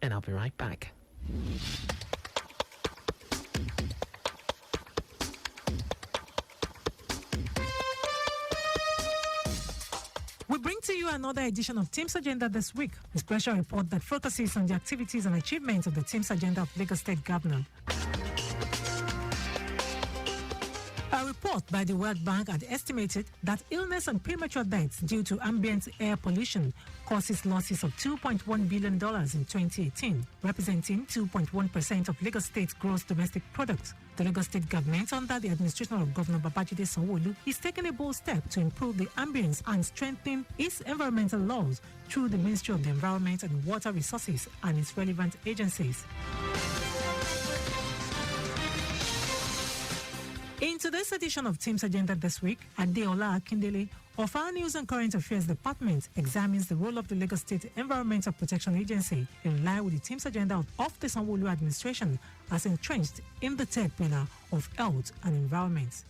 and I'll be right back. We bring to you another edition of T.H.E.M.E.S Agenda this week, a special report that focuses on the activities and achievements of the T.H.E.M.E.S Agenda of Lagos State Governor. A report by the World Bank had estimated that illness and premature deaths due to ambient air pollution causes losses of $2.1 billion in 2018, representing 2.1% of Lagos State's gross domestic product. The Lagos State government, under the administration of Governor Babajide Sanwo-Olu, is taking a bold step to improve the ambience and strengthen its environmental laws through the Ministry of the Environment and Water Resources and its relevant agencies. In today's edition of T.H.E.M.E.S Agenda this week, Adeola Akindele of our News and Current Affairs Department examines the role of the Lagos State Environmental Protection Agency in line with the T.H.E.M.E.S Agenda of the Sanwo-Olu administration as entrenched in the third pillar of health and environment.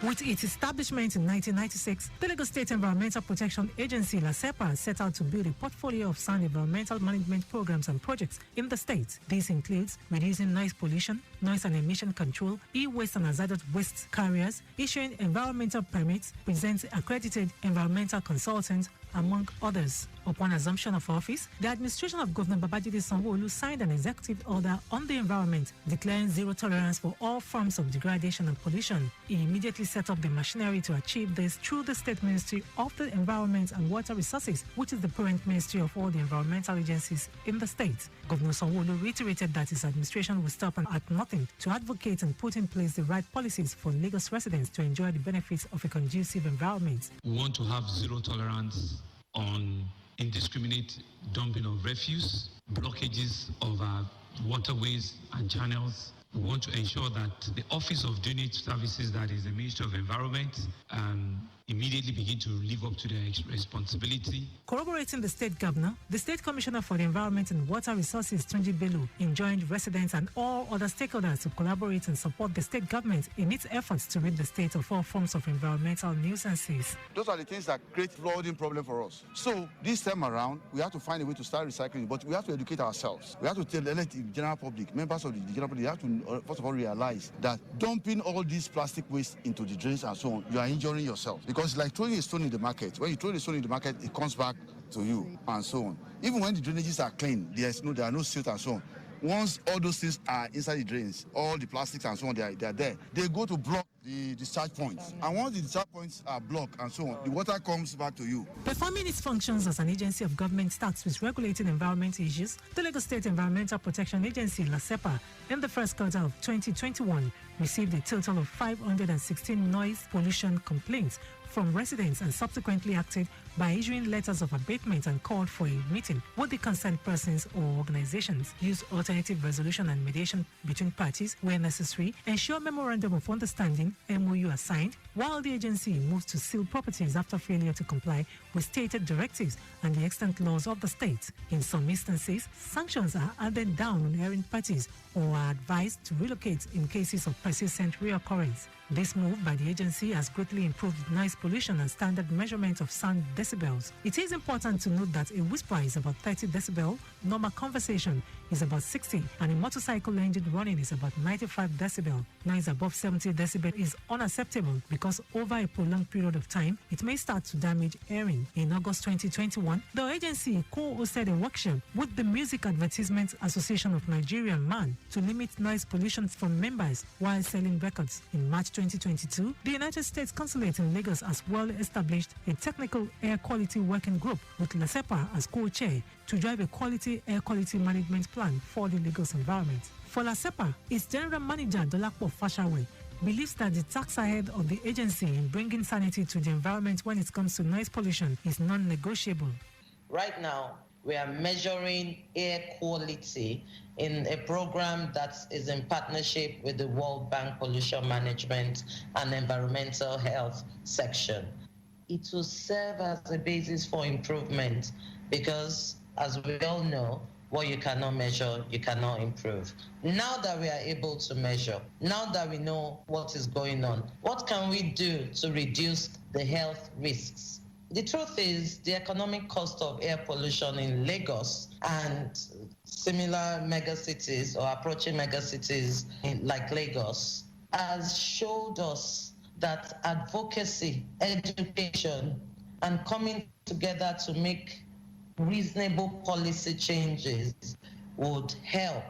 With its establishment in 1996, the Lagos State Environmental Protection Agency, LASEPA, set out to build a portfolio of sound environmental management programs and projects in the state. This includes reducing noise pollution, noise and emission control, e-waste and hazardous waste carriers, issuing environmental permits, presents accredited environmental consultants, among others. Upon assumption of office, the administration of Governor Babajide Sanwo-Olu signed an executive order on the environment, declaring zero tolerance for all forms of degradation and pollution. He immediately set up the machinery to achieve this through the State Ministry of the Environment and Water Resources, which is the parent ministry of all the environmental agencies in the state. Governor Sanwo-Olu reiterated that his administration will stop at nothing to advocate and put in place the right policies for Lagos residents to enjoy the benefits of a conducive environment. We want to have zero tolerance on indiscriminate dumping of refuse, blockages of our waterways and channels. We want to ensure that the Office of Doing Services, that is the Ministry of Environment, immediately begin to live up to their responsibility. Corroborating the state governor, the State Commissioner for the Environment and Water Resources, Tunji Bello, enjoined residents and all other stakeholders to collaborate and support the state government in its efforts to rid the state of all forms of environmental nuisances. Those are the things that create flooding problem for us. So this time around, we have to find a way to start recycling, but we have to educate ourselves. We have to tell the general public, members of the general public, they have to first of all realize that dumping all this plastic waste into the drains and so on, you are injuring yourself. Because it's like throwing a stone in the market. When you throw the stone in the market, it comes back to you and so on. Even when the drainages are clean, there are no silt and so on. Once all those things are inside the drains, all the plastics and so on, they are there. They go to block the discharge points. And once the discharge points are blocked and so on, the water comes back to you. Performing its functions as an agency of government starts with regulating environment issues. The Lagos State Environmental Protection Agency, LASEPA, in the first quarter of 2021, received a total of 516 noise pollution complaints from residents and subsequently acted by issuing letters of abatement and called for a meeting with the concerned persons or organizations, use alternative resolution and mediation between parties where necessary, ensure memorandum of understanding (MOU) are signed, while the agency moves to seal properties after failure to comply with stated directives and the extant laws of the state. In some instances, sanctions are handed down on erring parties or are advised to relocate in cases of persistent reoccurrence. This move by the agency has greatly improved noise pollution and standard measurement of sound decibels. It is important to note that a whisper is about 30 decibel, normal conversation is about 60, and a motorcycle engine running is about 95 decibel. Noise above 70 decibel is unacceptable because over a prolonged period of time, it may start to damage hearing. In August 2021, the agency co-hosted a workshop with the Music Advertisement Association of Nigeria, MAN, to limit noise pollution from members while selling records. In March 2022, the United States Consulate in Lagos has well established a technical air quality working group with LASEPA as co-chair to drive a quality air quality management plan for the Lagos environment. For LASEPA, its General Manager Dolapo Fashawe believes that the task ahead of the agency in bringing sanity to the environment when it comes to noise pollution is non-negotiable. Right now, we are measuring air quality in a program that is in partnership with the World Bank Pollution Management and Environmental Health section. It will serve as a basis for improvement because, as we all know, what you cannot measure, you cannot improve. Now that we are able to measure, now that we know what is going on, what can we do to reduce the health risks? The truth is, the economic cost of air pollution in Lagos and similar megacities or approaching megacities like Lagos has showed us that advocacy, education, and coming together to make reasonable policy changes would help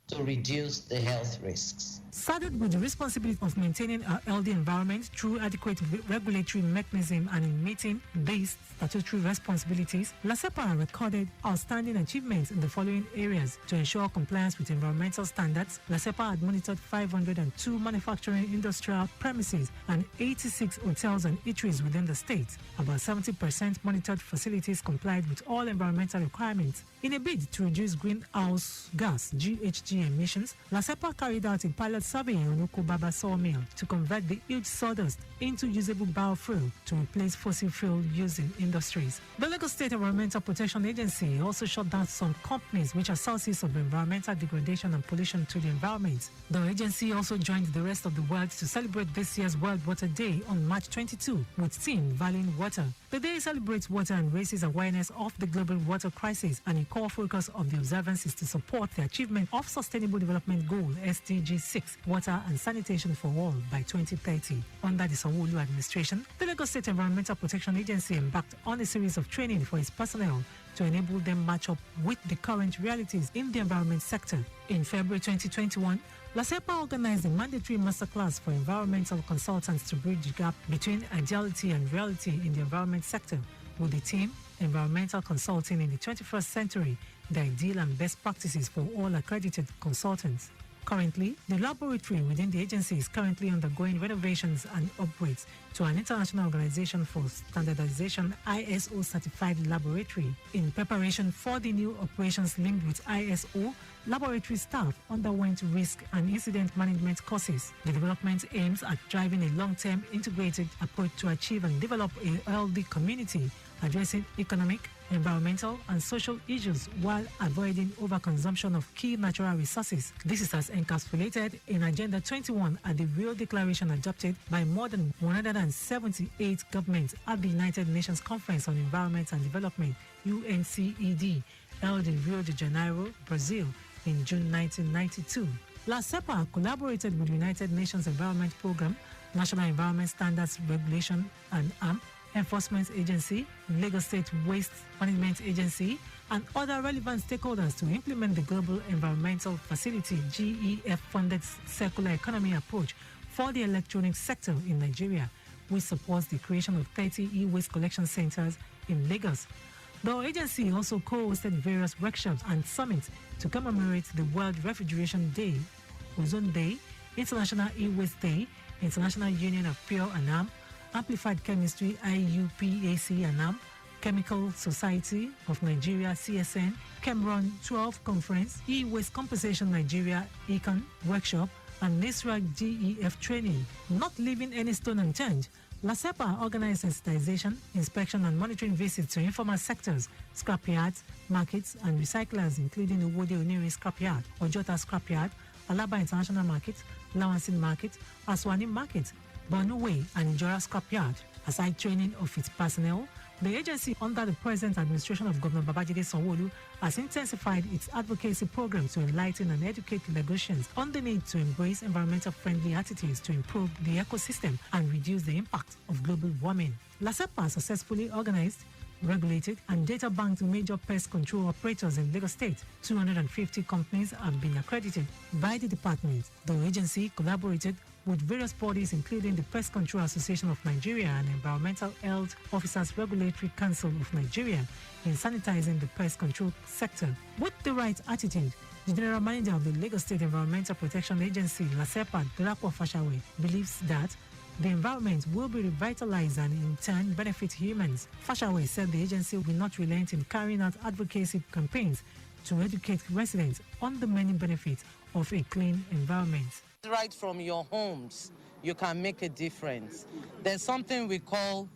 to reduce the health risks. Saddled with the responsibility of maintaining a healthy environment through adequate regulatory mechanism and in meeting these statutory responsibilities, LASEPA recorded outstanding achievements in the following areas. To ensure compliance with environmental standards, LASEPA had monitored 502 manufacturing industrial premises and 86 hotels and eateries within the state. About 70% monitored facilities complied with all environmental requirements. In a bid to reduce greenhouse gas (GHG) emissions, LASEPA carried out a pilot survey on Okobaba sawmill to convert the huge sawdust into usable biofuel to replace fossil fuel used in industries. The Lagos State Environmental Protection Agency also shut down some companies which are sources of environmental degradation and pollution to the environment. The agency also joined the rest of the world to celebrate this year's World Water Day on March 22 with theme Valuing Water. The day celebrates water and raises awareness of the global water crisis, and a core focus of the observance is to support the achievement of Sustainable Development Goal SDG 6, water and sanitation for all by 2030. Under the Sanwo-Olu administration, the Lagos State Environmental Protection Agency embarked on a series of training for its personnel to enable them match up with the current realities in the environment sector. In February 2021, LASEPA organized a mandatory masterclass for environmental consultants to bridge the gap between ideality and reality in the environment sector with the theme Environmental Consulting in the 21st Century, the ideal and best practices for all accredited consultants. Currently, the laboratory within the agency is currently undergoing renovations and upgrades to an international organization for standardization ISO certified laboratory. In preparation for the new operations linked with ISO, laboratory staff underwent risk and incident management courses. The development aims at driving a long-term integrated approach to achieve and develop a healthy community, addressing economic, environmental and social issues while avoiding overconsumption of key natural resources. This is as encapsulated in Agenda 21 at the Rio Declaration adopted by more than 178 governments at the United Nations Conference on Environment and Development, UNCED, held in Rio de Janeiro, Brazil in June 1992. LASEPA collaborated with the United Nations Environment Programme, National Environment Standards Regulation and AMP, Enforcement Agency, Lagos State Waste Management Agency, and other relevant stakeholders to implement the Global Environmental Facility GEF-funded circular economy approach for the electronics sector in Nigeria, which supports the creation of 30 e-waste collection centers in Lagos. The agency also co-hosted various workshops and summits to commemorate the World Refrigeration Day, Ozone Day, International E-Waste Day, International Union of Pure and AMP, Amplified Chemistry IUPAC and AMP, Chemical Society of Nigeria CSN, Cameron 12 Conference, E-Waste Compensation Nigeria Econ Workshop, and NISRA GEF training. Not leaving any stone unturned, LASEPA organized sensitization, inspection and monitoring visits to informal sectors, scrapyards, markets and recyclers including Owode Oniri Scrapyard, Ojota Scrapyard, Alaba International Market, Lawansin Market, Aswani Market, Bonuwe and Ijora Scrapyard. Aside training of its personnel, the agency under the present administration of Governor Babajide Sanwo-Olu has intensified its advocacy program to enlighten and educate Lagosians on the need to embrace environmental-friendly attitudes to improve the ecosystem and reduce the impact of global warming. LASEPA successfully organized, regulated and data banked major pest control operators in Lagos State. 250 companies have been accredited by the department. The agency collaborated with various bodies including the Pest Control Association of Nigeria and Environmental Health Officers Regulatory Council of Nigeria in sanitizing the pest control sector. With the right attitude, the General Manager of the Lagos State Environmental Protection Agency, LASEPA, Dolapo Fashawe, believes that the environment will be revitalized and in turn benefit humans. Fashawe said the agency will not relent in carrying out advocacy campaigns to educate residents on the many benefits of a clean environment. Right from your homes, you can make a difference. There's something we call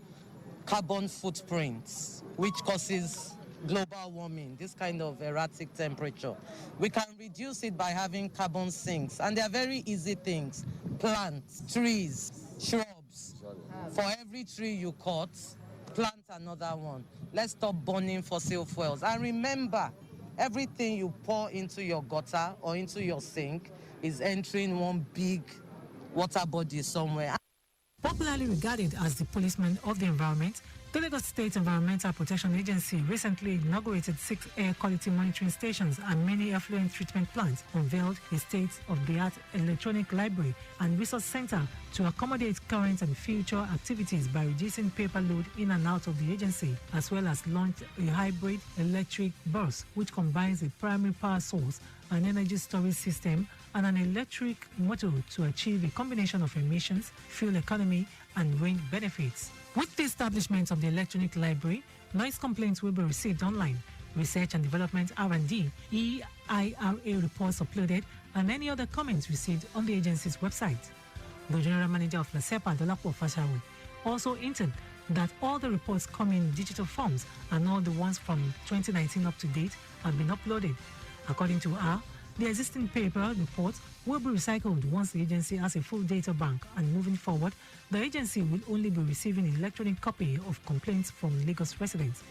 carbon footprints, which causes global warming, this kind of erratic temperature. We can reduce it by having carbon sinks, and they are very easy things. Plants, trees, shrubs. For every tree you cut, plant another one. Let's stop burning fossil fuels. And remember, everything you pour into your gutter or into your sink is entering one big water body somewhere. Popularly regarded as the policeman of the environment, the Lagos State Environmental Protection Agency recently inaugurated 6 air quality monitoring stations and many effluent treatment plants, unveiled a state-of-the-art electronic library and resource center to accommodate current and future activities by reducing paper load in and out of the agency, as well as launched a hybrid electric bus which combines a primary power source, an energy storage system, and an electric motor to achieve a combination of emissions, fuel economy, and range benefits. With the establishment of the electronic library, noise complaints will be received online, research and development R&D, EIRA reports uploaded, and any other comments received on the agency's website. The General Manager of LASEPA, Dolapo Fashawe, also hinted that all the reports come in digital forms and all the ones from 2019 up to date have been uploaded. According to her, the existing paper reports will be recycled once the agency has a full data bank, and moving forward, the agency will only be receiving an electronic copy of complaints from Lagos residents.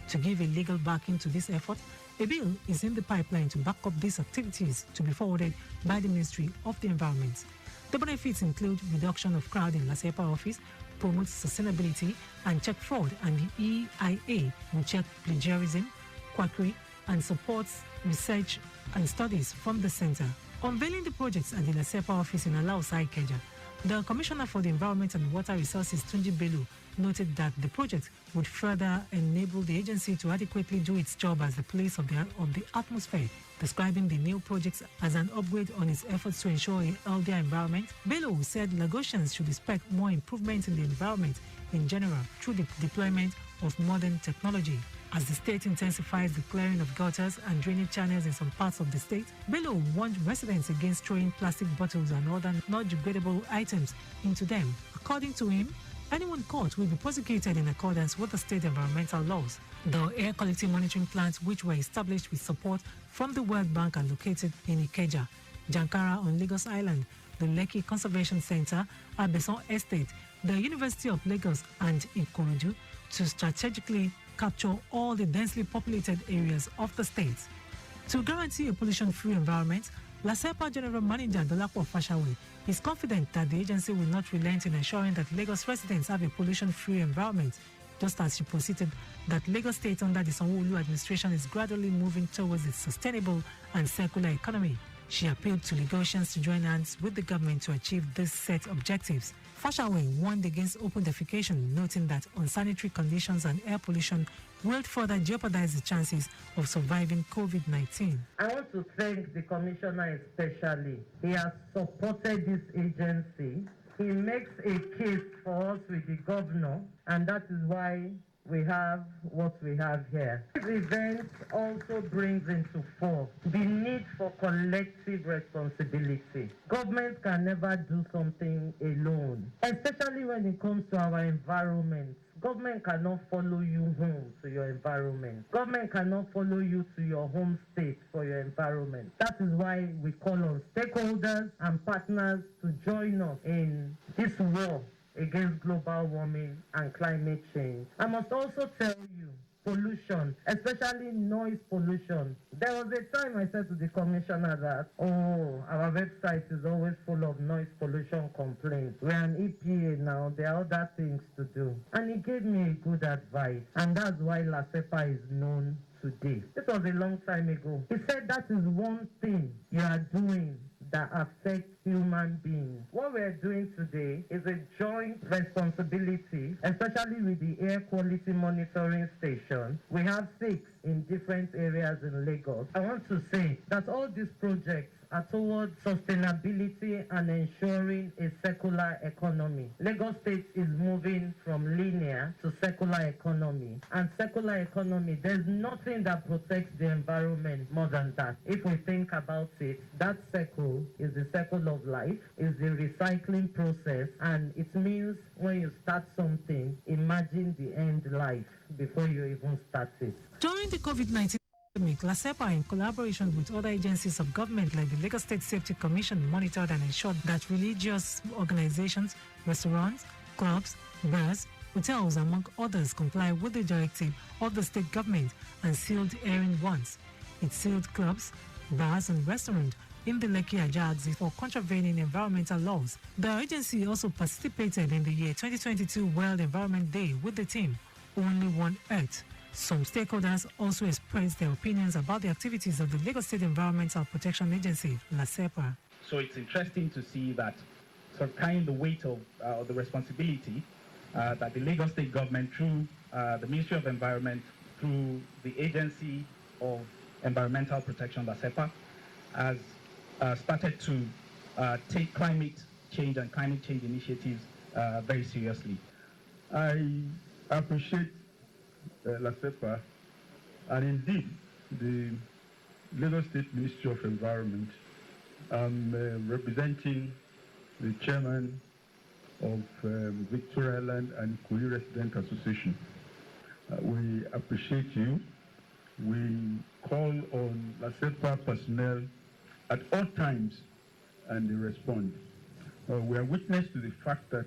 To give a legal backing to this effort, a bill is in the pipeline to back up these activities to be forwarded by the Ministry of the Environment. The benefits include reduction of crowd in LASEPA office, promotes sustainability and check fraud, and the EIA will check plagiarism, quackery, and supports research and studies from the center. Unveiling the projects at the LASEPA office in Alausa, Ikeja, the Commissioner for the Environment and Water Resources, Tunji Bello, noted that the project would further enable the agency to adequately do its job as the police of the atmosphere, describing the new projects as an upgrade on its efforts to ensure a healthier environment. Bello said Lagosians should expect more improvement in the environment in general through the deployment of modern technology. As the state intensifies the clearing of gutters and drainage channels in some parts of the state, Bello warned residents against throwing plastic bottles and other non-degradable items into them. According to him, anyone caught will be prosecuted in accordance with the state environmental laws. The air quality monitoring plants, which were established with support from the World Bank, are located in Ikeja, Jankara on Lagos Island, the Lekki Conservation Center, Abeson Estate, the University of Lagos, and Ikorodu, to strategically capture all the densely populated areas of the state. To guarantee a pollution-free environment, LASEPA General Manager Dolapo Fashawe is confident that the agency will not relent in ensuring that Lagos residents have a pollution-free environment, just as she posited that Lagos State under the Sanwo-Olu administration is gradually moving towards a sustainable and circular economy. She appealed to Lagosians to join hands with the government to achieve this set objectives. Fashawe warned against open defecation, noting that unsanitary conditions and air pollution will further jeopardize the chances of surviving COVID-19. I want to thank the Commissioner especially. He has supported this agency. He makes a case for us with the Governor, and that is why we have what we have here. This event also brings into fore the need for collective responsibility. Government can never do something alone, especially when it comes to our environment. Government cannot follow you home to your environment. Government cannot follow you to your home state for your environment. That is why we call on stakeholders and partners to join us in this war against global warming and climate change. I must also tell you, pollution, especially noise pollution. There was a time I said to the Commissioner that, our website is always full of noise pollution complaints. We're an EPA now, there are other things to do. And he gave me a good advice, and that's why LASEPA is known today. This was a long time ago. He said that is one thing you are doing that affects human beings. What we're doing today is a joint responsibility, especially with the air quality monitoring station. We have 6 in different areas in Lagos. I want to say that all these projects are towards sustainability and ensuring a circular economy. Lagos State is moving from linear to circular economy. And circular economy, there's nothing that protects the environment more than that. If we think about it, that circle is the circle of life, is the recycling process, and it means when you start something, imagine the end life before you even start it. During the COVID-19 pandemic, LASEPA, in collaboration with other agencies of government like the Lagos State Safety Commission, monitored and ensured that religious organizations, restaurants, clubs, bars, Hotels, among others, comply with the directive of the state government and sealed airing once. It sealed clubs, bars and restaurants in the Lekki-Ajah axis for contravening environmental laws. The agency also participated in the year 2022 World Environment Day with the theme, Only One Earth. Some stakeholders also expressed their opinions about the activities of the Lagos State Environmental Protection Agency, LASEPA. So it's interesting to see that sort of carrying the weight of the responsibility that the Lagos State government, through the Ministry of Environment, through the Agency of Environmental Protection, LASEPA, has started to take climate change and climate change initiatives very seriously. I appreciate LASEPA and indeed the Lagos State Ministry of Environment. I'm representing the chairman of Victoria Island and Kuli Resident Association. We appreciate you. We call on LASEPA personnel at all times and they respond. We are witness to the fact that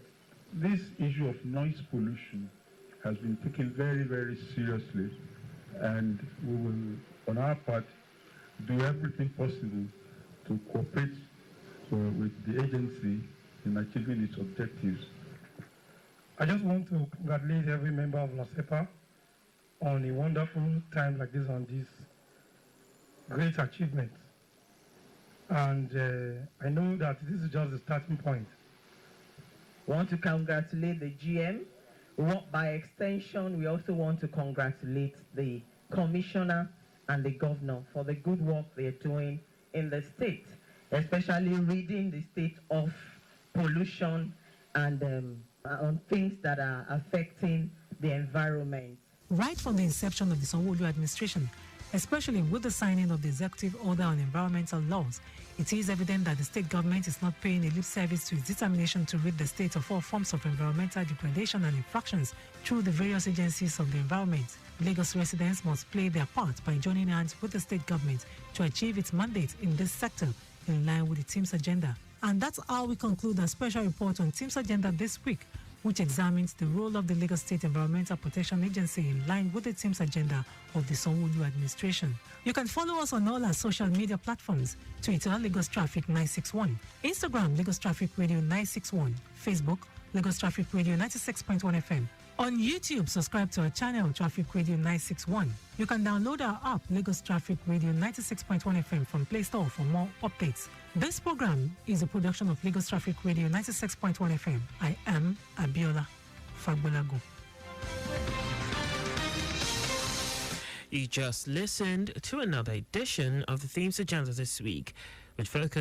this issue of noise pollution has been taken very, very seriously, and we will, on our part, do everything possible to cooperate with the agency in achieving its objectives. I just want to congratulate every member of LASEPA on a wonderful time like this, on this great achievement. And I know that this is just the starting point. We want to congratulate the GM. By extension, we also want to congratulate the commissioner and the governor for the good work they're doing in the state, especially ridding the state of pollution and on things that are affecting the environment. Right from the inception of the Sanwo-Olu administration, especially with the signing of the Executive Order on Environmental Laws, it is evident that the state government is not paying a lip service to its determination to rid the state of all forms of environmental degradation and infractions through the various agencies of the environment. Lagos residents must play their part by joining hands with the state government to achieve its mandate in this sector in line with the T.H.E.M.E.S agenda. And that's how we conclude our special report on T.H.E.M.E.S agenda this week, which examines the role of the Lagos State Environmental Protection Agency in line with the T.H.E.M.E.S agenda of the Sanwo-Olu administration. You can follow us on all our social media platforms: Twitter, Lagos Traffic 961, Instagram, Lagos Traffic Radio 961, Facebook, Lagos Traffic Radio 96.1 FM. On YouTube, subscribe to our channel, Traffic Radio 961. You can download our app, Lagos Traffic Radio 96.1 FM, from Play Store for more updates. This program is a production of Lagos Traffic Radio 96.1 FM. I am Abiola Fagbolago. You just listened to another edition of the T.H.E.M.E.S agenda this week, which focused